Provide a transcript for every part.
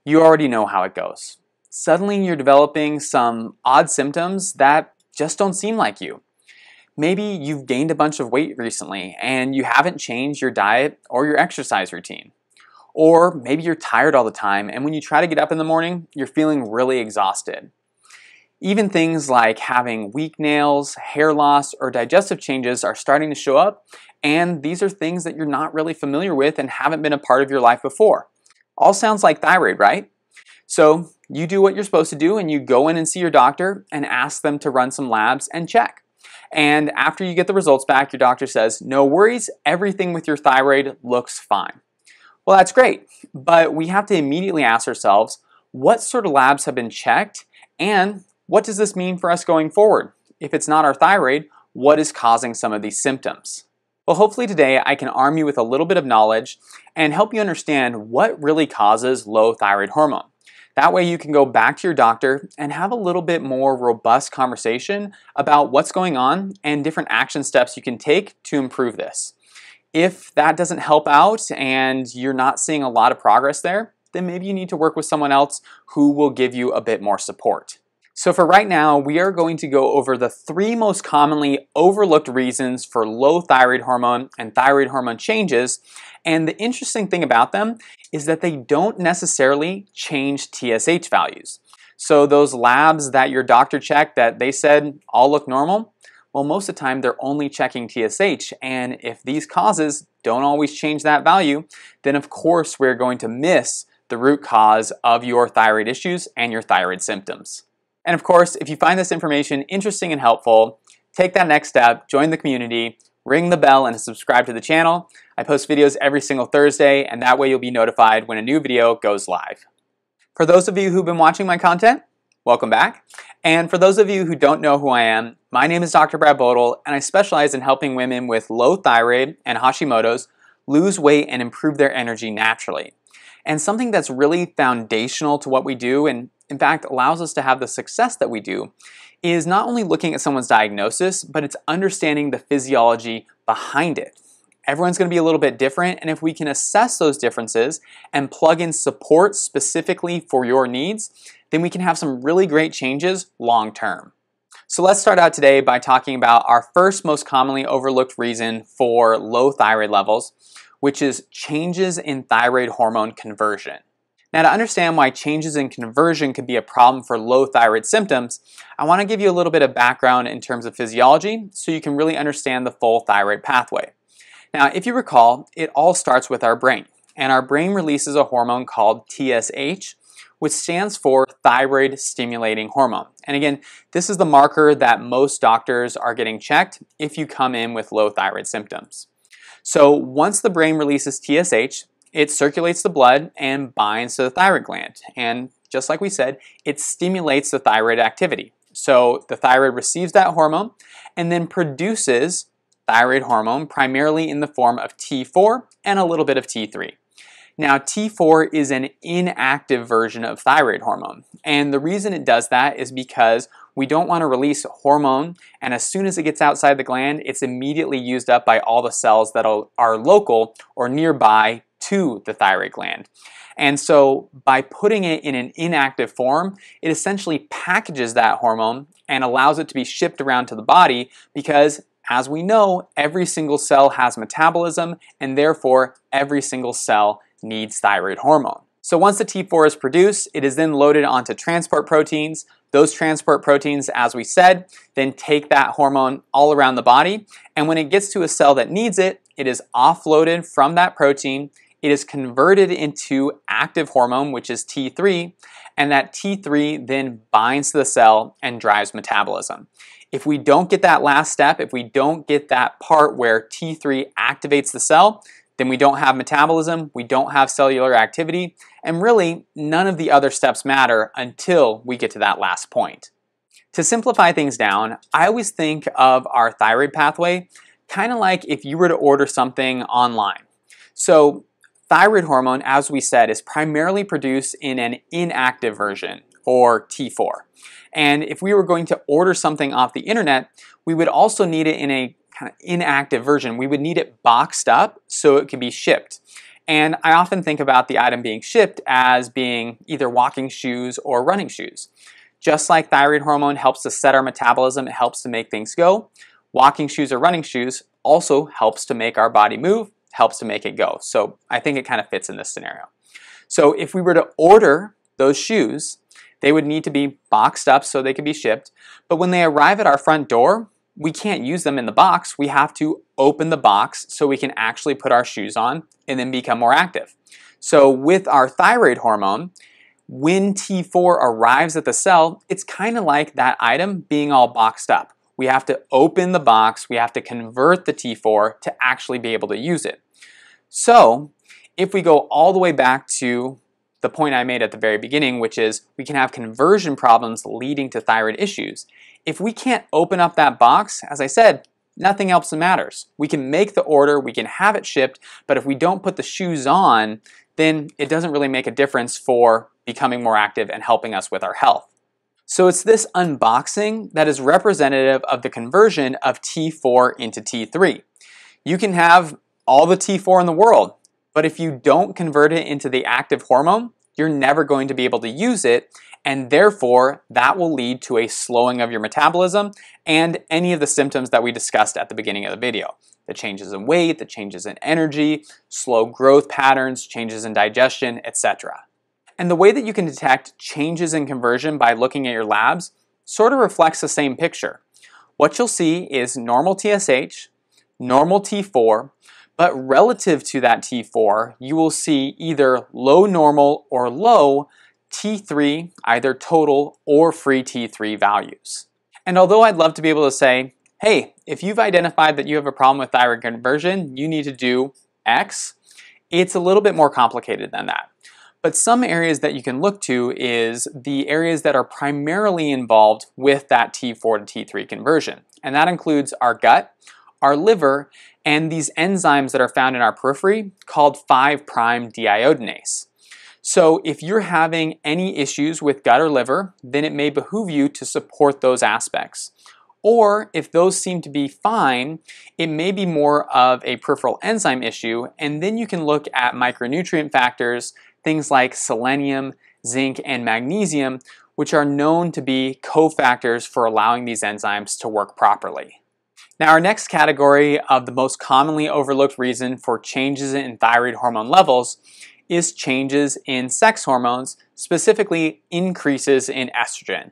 You already know how it goes. Suddenly you're developing some odd symptoms that just don't seem like you. Maybe you've gained a bunch of weight recently and you haven't changed your diet or your exercise routine. Or maybe you're tired all the time and when you try to get up in the morning, you're feeling really exhausted. Even things like having weak nails, hair loss, or digestive changes are starting to show up, and these are things that you're not really familiar with and haven't been a part of your life before. All sounds like thyroid, right? So you do what you're supposed to do and you go in and see your doctor and ask them to run some labs and check. And after you get the results back, your doctor says, no worries, everything with your thyroid looks fine. Well, that's great, but we have to immediately ask ourselves, what sort of labs have been checked and what does this mean for us going forward? If it's not our thyroid, what is causing some of these symptoms? Well, hopefully today I can arm you with a little bit of knowledge and help you understand what really causes low thyroid hormone. That way you can go back to your doctor and have a little bit more robust conversation about what's going on and different action steps you can take to improve this. If that doesn't help out and you're not seeing a lot of progress there, then maybe you need to work with someone else who will give you a bit more support. So for right now, we are going to go over the 3 most commonly overlooked reasons for low thyroid hormone and thyroid hormone changes. And the interesting thing about them is that they don't necessarily change TSH values. So those labs that your doctor checked that they said all look normal, well, most of the time they're only checking TSH. And if these causes don't always change that value, then of course we're going to miss the root cause of your thyroid issues and your thyroid symptoms. And of course, if you find this information interesting and helpful, take that next step, join the community, ring the bell, and subscribe to the channel. I post videos every single Thursday, and that way you'll be notified when a new video goes live. For those of you who've been watching my content, welcome back. And for those of you who don't know who I am, my name is Dr. Bodle, and I specialize in helping women with low thyroid and Hashimoto's lose weight and improve their energy naturally. And something that's really foundational to what we do, and in fact allows us to have the success that we do, is not only looking at someone's diagnosis, but it's understanding the physiology behind it. Everyone's going to be a little bit different, and if we can assess those differences and plug in support specifically for your needs, then we can have some really great changes long term. So let's start out today by talking about our first most commonly overlooked reason for low thyroid levels, which is changes in thyroid hormone conversion. Now, to understand why changes in conversion could be a problem for low thyroid symptoms, I want to give you a little bit of background in terms of physiology so you can really understand the full thyroid pathway. Now, if you recall, it all starts with our brain, and our brain releases a hormone called TSH, which stands for thyroid stimulating hormone. And again, this is the marker that most doctors are getting checked if you come in with low thyroid symptoms. So once the brain releases TSH, it circulates the blood and binds to the thyroid gland. And just like we said, it stimulates the thyroid activity. So the thyroid receives that hormone and then produces thyroid hormone primarily in the form of T4 and a little bit of T3. Now, T4 is an inactive version of thyroid hormone. And the reason it does that is because we don't want to release hormone, and as soon as it gets outside the gland, it's immediately used up by all the cells that are local or nearby to the thyroid gland. And so by putting it in an inactive form, it essentially packages that hormone and allows it to be shipped around to the body because, as we know, every single cell has metabolism, and therefore every single cell needs thyroid hormone. So once the T4 is produced, it is then loaded onto transport proteins. Those transport proteins, as we said, then take that hormone all around the body, and when it gets to a cell that needs it, it is offloaded from that protein. It is converted into active hormone, which is T3, and that T3 then binds to the cell and drives metabolism. If we don't get that last step, if we don't get that part where T3 activates the cell, then we don't have metabolism, we don't have cellular activity, and really none of the other steps matter until we get to that last point. To simplify things down, I always think of our thyroid pathway kind of like if you were to order something online. So thyroid hormone, as we said, is primarily produced in an inactive version, or T4. And if we were going to order something off the internet, we would also need it in a kind of inactive version. We would need it boxed up so it could be shipped. And I often think about the item being shipped as being either walking shoes or running shoes. Just like thyroid hormone helps to set our metabolism, it helps to make things go, walking shoes or running shoes also helps to make our body move, helps to make it go. So I think it kind of fits in this scenario. So if we were to order those shoes, they would need to be boxed up so they could be shipped. But when they arrive at our front door, we can't use them in the box. We have to open the box so we can actually put our shoes on and then become more active. So with our thyroid hormone, when T4 arrives at the cell, it's kind of like that item being all boxed up. We have to open the box, we have to convert the T4 to actually be able to use it. So if we go all the way back to the point I made at the very beginning, which is we can have conversion problems leading to thyroid issues. If we can't open up that box, as I said, nothing else matters. We can make the order, we can have it shipped, but if we don't put the shoes on, then it doesn't really make a difference for becoming more active and helping us with our health. So it's this unboxing that is representative of the conversion of T4 into T3. You can have all the T4 in the world, but if you don't convert it into the active hormone, you're never going to be able to use it, and therefore that will lead to a slowing of your metabolism and any of the symptoms that we discussed at the beginning of the video. The changes in weight, the changes in energy, slow growth patterns, changes in digestion, etc. And the way that you can detect changes in conversion by looking at your labs sort of reflects the same picture. What you'll see is normal TSH, normal T4, but relative to that T4, you will see either low normal or low T3, either total or free T3 values. And although I'd love to be able to say, hey, if you've identified that you have a problem with thyroid conversion, you need to do X, it's a little bit more complicated than that. But some areas that you can look to is the areas that are primarily involved with that T4 to T3 conversion. And that includes our gut, our liver, and these enzymes that are found in our periphery called 5' deiodinase. So if you're having any issues with gut or liver, then it may behoove you to support those aspects. Or if those seem to be fine, it may be more of a peripheral enzyme issue, and then you can look at micronutrient factors, things like selenium, zinc, and magnesium, which are known to be cofactors for allowing these enzymes to work properly. Now, our next category of the most commonly overlooked reason for changes in thyroid hormone levels is changes in sex hormones, specifically increases in estrogen.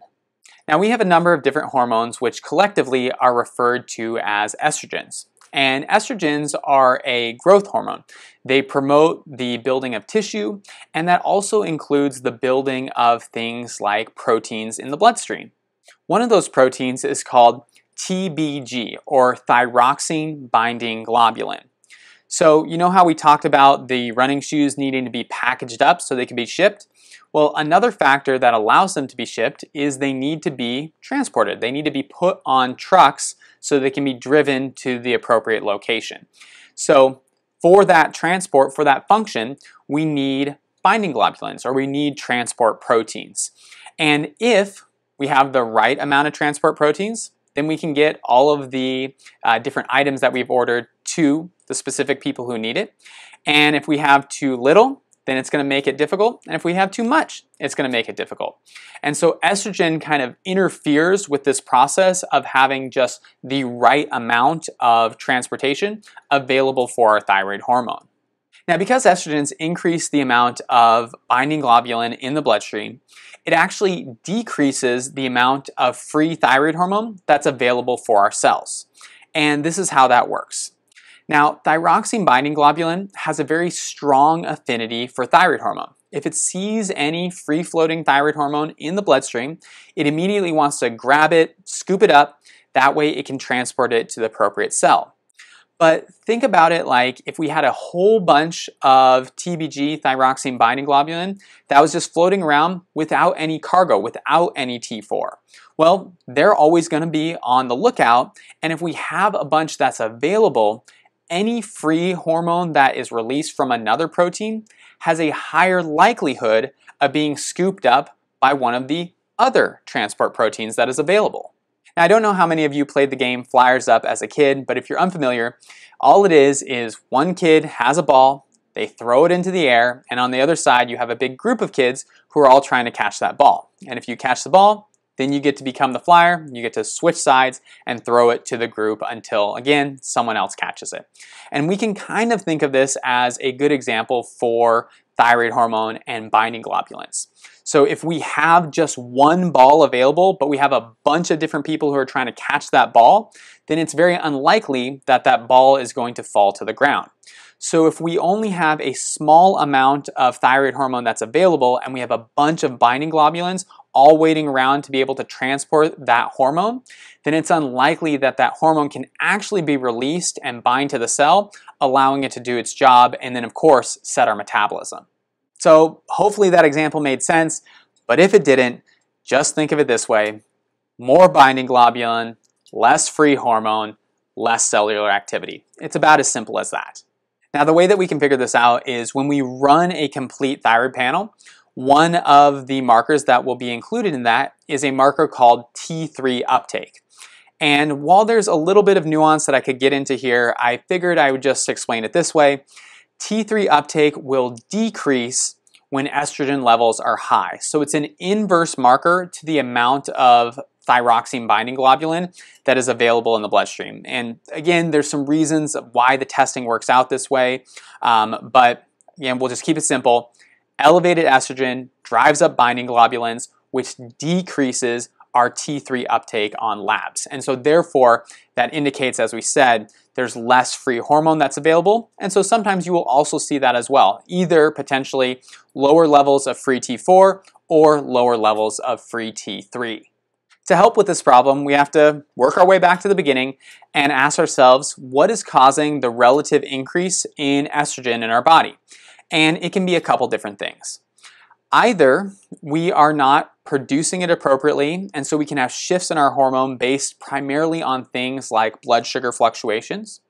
Now, we have a number of different hormones which collectively are referred to as estrogens. And estrogens are a growth hormone. They promote the building of tissue, and that also includes the building of things like proteins in the bloodstream. One of those proteins is called TBG, or thyroxine binding globulin. So you know how we talked about the running shoes needing to be packaged up so they can be shipped? Well, another factor that allows them to be shipped is they need to be transported. They need to be put on trucks so they can be driven to the appropriate location. So for that transport, for that function, we need binding globulins, or we need transport proteins. And if we have the right amount of transport proteins, then we can get all of the different items that we've ordered to the specific people who need it. And if we have too little, then it's going to make it difficult. And if we have too much, it's going to make it difficult. And so estrogen kind of interferes with this process of having just the right amount of transportation available for our thyroid hormone. Now, because estrogens increase the amount of binding globulin in the bloodstream, it actually decreases the amount of free thyroid hormone that's available for our cells. And this is how that works. Now, thyroxine binding globulin has a very strong affinity for thyroid hormone. If it sees any free-floating thyroid hormone in the bloodstream, it immediately wants to grab it, scoop it up, that way it can transport it to the appropriate cell. But think about it like if we had a whole bunch of TBG, thyroxine binding globulin, that was just floating around without any cargo, without any T4. Well, they're always going to be on the lookout, and if we have a bunch that's available, any free hormone that is released from another protein has a higher likelihood of being scooped up by one of the other transport proteins that is available. Now, I don't know how many of you played the game Flyers Up as a kid, but if you're unfamiliar, all it is one kid has a ball, they throw it into the air, and on the other side you have a big group of kids who are all trying to catch that ball. And if you catch the ball, then you get to become the flyer, you get to switch sides and throw it to the group until, again, someone else catches it. And we can kind of think of this as a good example for thyroid hormone and binding globulins. So if we have just one ball available, but we have a bunch of different people who are trying to catch that ball, then it's very unlikely that that ball is going to fall to the ground. So if we only have a small amount of thyroid hormone that's available and we have a bunch of binding globulins all waiting around to be able to transport that hormone, then it's unlikely that that hormone can actually be released and bind to the cell, allowing it to do its job and then of course set our metabolism. So hopefully that example made sense, but if it didn't, just think of it this way: more binding globulin, less free hormone, less cellular activity. It's about as simple as that. Now the way that we can figure this out is when we run a complete thyroid panel, one of the markers that will be included in that is a marker called T3 uptake. And while there's a little bit of nuance that I could get into here, I figured I would just explain it this way. T3 uptake will decrease when estrogen levels are high. So it's an inverse marker to the amount of thyroxine binding globulin that is available in the bloodstream. And again, there's some reasons why the testing works out this way, but again, we'll just keep it simple. Elevated estrogen drives up binding globulins, which decreases our T3 uptake on labs. And so therefore, that indicates, as we said, there's less free hormone that's available. And so sometimes you will also see that as well, either potentially lower levels of free T4 or lower levels of free T3. To help with this problem, we have to work our way back to the beginning and ask ourselves, what is causing the relative increase in estrogen in our body? And it can be a couple different things. Either we are not producing it appropriately, and so we can have shifts in our hormone based primarily on things like blood sugar fluctuations,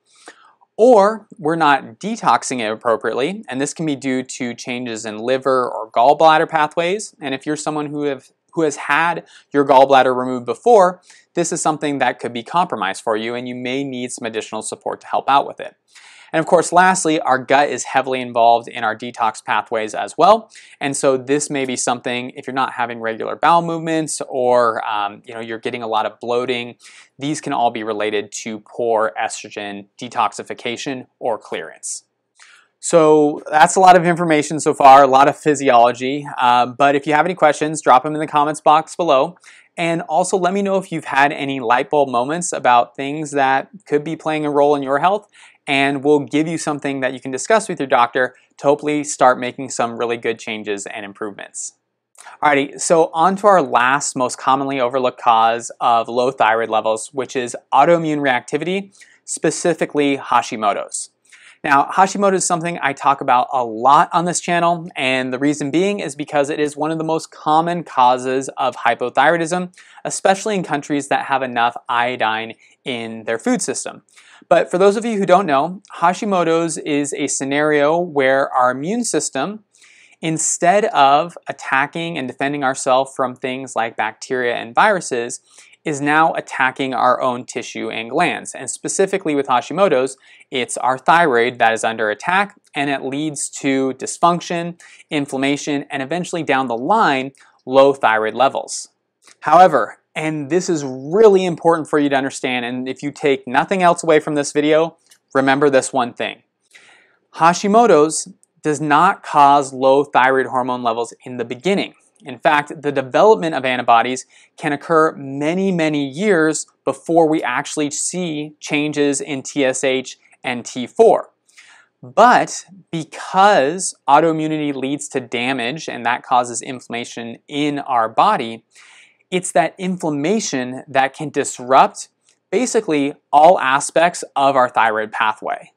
or we're not detoxing it appropriately, and this can be due to changes in liver or gallbladder pathways. And if you're someone who has had your gallbladder removed before, this is something that could be compromised for you, and you may need some additional support to help out with it. And of course, lastly, our gut is heavily involved in our detox pathways as well. And so this may be something, if you're not having regular bowel movements or you're getting a lot of bloating, these can all be related to poor estrogen detoxification or clearance. So that's a lot of information so far, a lot of physiology. But if you have any questions, drop them in the comments box below. And also let me know if you've had any light bulb moments about things that could be playing a role in your health, and we'll give you something that you can discuss with your doctor to hopefully start making some really good changes and improvements. Alrighty, so on to our last most commonly overlooked cause of low thyroid levels, which is autoimmune reactivity, specifically Hashimoto's. Now, Hashimoto is something I talk about a lot on this channel, and the reason being is because it is one of the most common causes of hypothyroidism, especially in countries that have enough iodine in their food system. But for those of you who don't know, Hashimoto's is a scenario where our immune system, instead of attacking and defending ourselves from things like bacteria and viruses, is now attacking our own tissue and glands. And specifically with Hashimoto's, it's our thyroid that is under attack, and it leads to dysfunction, inflammation, and eventually down the line, low thyroid levels. However, and this is really important for you to understand, and if you take nothing else away from this video, remember this one thing. Hashimoto's does not cause low thyroid hormone levels in the beginning. In fact, the development of antibodies can occur many, many years before we actually see changes in TSH and T4. But because autoimmunity leads to damage and that causes inflammation in our body, it's that inflammation that can disrupt basically all aspects of our thyroid pathway.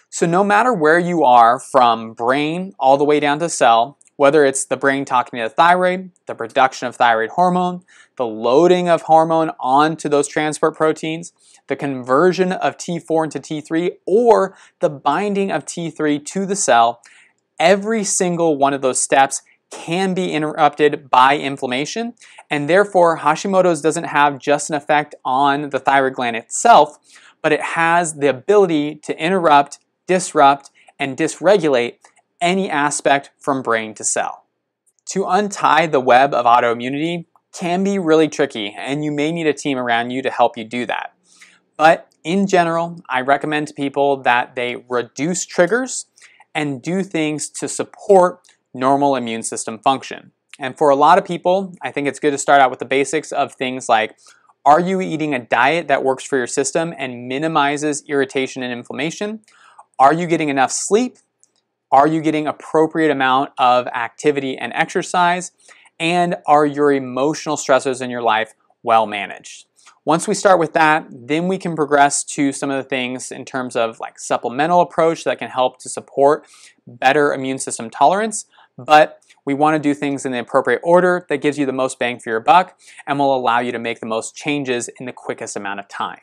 So no matter where you are, from brain all the way down to cell, whether it's the brain talking to the thyroid, the production of thyroid hormone, the loading of hormone onto those transport proteins, the conversion of T4 into T3, or the binding of T3 to the cell, every single one of those steps can be interrupted by inflammation, and therefore Hashimoto's doesn't have just an effect on the thyroid gland itself, but it has the ability to interrupt, disrupt, and dysregulate any aspect from brain to cell. To untie the web of autoimmunity can be really tricky, and you may need a team around you to help you do that. But in general, I recommend to people that they reduce triggers and do things to support normal immune system function. And for a lot of people, I think it's good to start out with the basics of things like, are you eating a diet that works for your system and minimizes irritation and inflammation? Are you getting enough sleep? Are you getting appropriate amount of activity and exercise? And are your emotional stressors in your life well managed? Once we start with that, then we can progress to some of the things in terms of like supplemental approach that can help to support better immune system tolerance. But we want to do things in the appropriate order that gives you the most bang for your buck and will allow you to make the most changes in the quickest amount of time.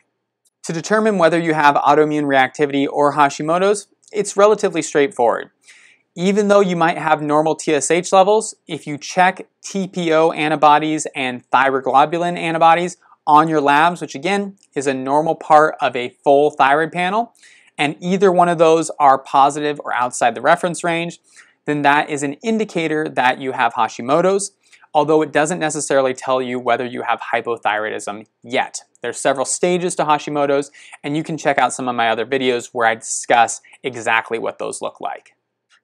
To determine whether you have autoimmune reactivity or Hashimoto's, it's relatively straightforward. Even though you might have normal TSH levels, if you check TPO antibodies and thyroglobulin antibodies on your labs, which again is a normal part of a full thyroid panel, and either one of those are positive or outside the reference range, then that is an indicator that you have Hashimoto's, although it doesn't necessarily tell you whether you have hypothyroidism yet. There's several stages to Hashimoto's, and you can check out some of my other videos where I discuss exactly what those look like.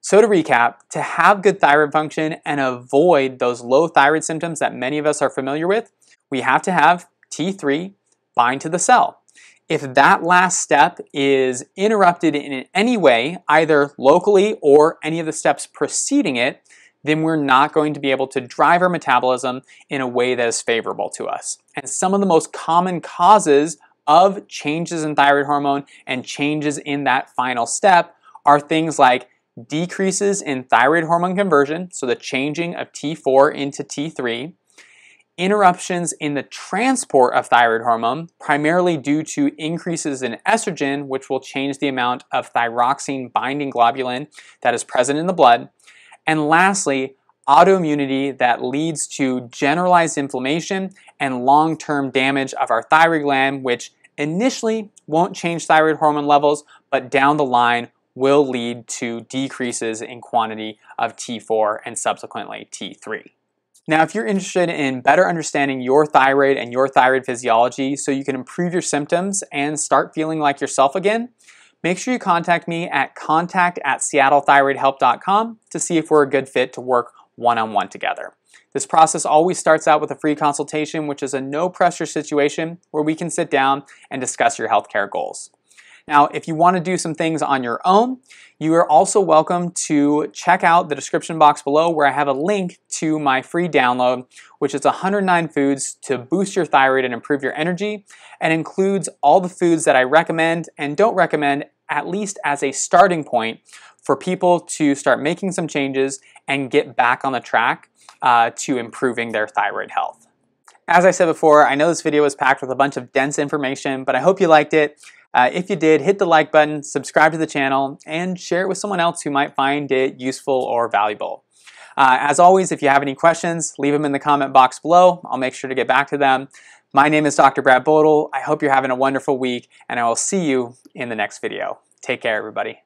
So to recap, to have good thyroid function and avoid those low thyroid symptoms that many of us are familiar with, we have to have T3 bind to the cell. If that last step is interrupted in any way, either locally or any of the steps preceding it, then we're not going to be able to drive our metabolism in a way that is favorable to us. And some of the most common causes of changes in thyroid hormone and changes in that final step are things like decreases in thyroid hormone conversion, so the changing of T4 into T3, interruptions in the transport of thyroid hormone, primarily due to increases in estrogen, which will change the amount of thyroxine binding globulin that is present in the blood, and lastly, autoimmunity that leads to generalized inflammation and long-term damage of our thyroid gland, which initially won't change thyroid hormone levels, but down the line will lead to decreases in quantity of T4 and subsequently T3. Now, if you're interested in better understanding your thyroid and your thyroid physiology so you can improve your symptoms and start feeling like yourself again, make sure you contact me at contact@seattlethyroidhelp.com to see if we're a good fit to work one-on-one together. This process always starts out with a free consultation, which is a no-pressure situation where we can sit down and discuss your healthcare goals. Now, if you want to do some things on your own, you are also welcome to check out the description box below where I have a link to my free download, which is 109 foods to boost your thyroid and improve your energy, and includes all the foods that I recommend and don't recommend, at least as a starting point for people to start making some changes and get back on the track to improving their thyroid health. As I said before, I know this video was packed with a bunch of dense information, but I hope you liked it. If you did, hit the like button, subscribe to the channel, and share it with someone else who might find it useful or valuable. As always, if you have any questions, leave them in the comment box below. I'll make sure to get back to them. My name is Dr. Brad Bodle. I hope you're having a wonderful week, and I will see you in the next video. Take care, everybody.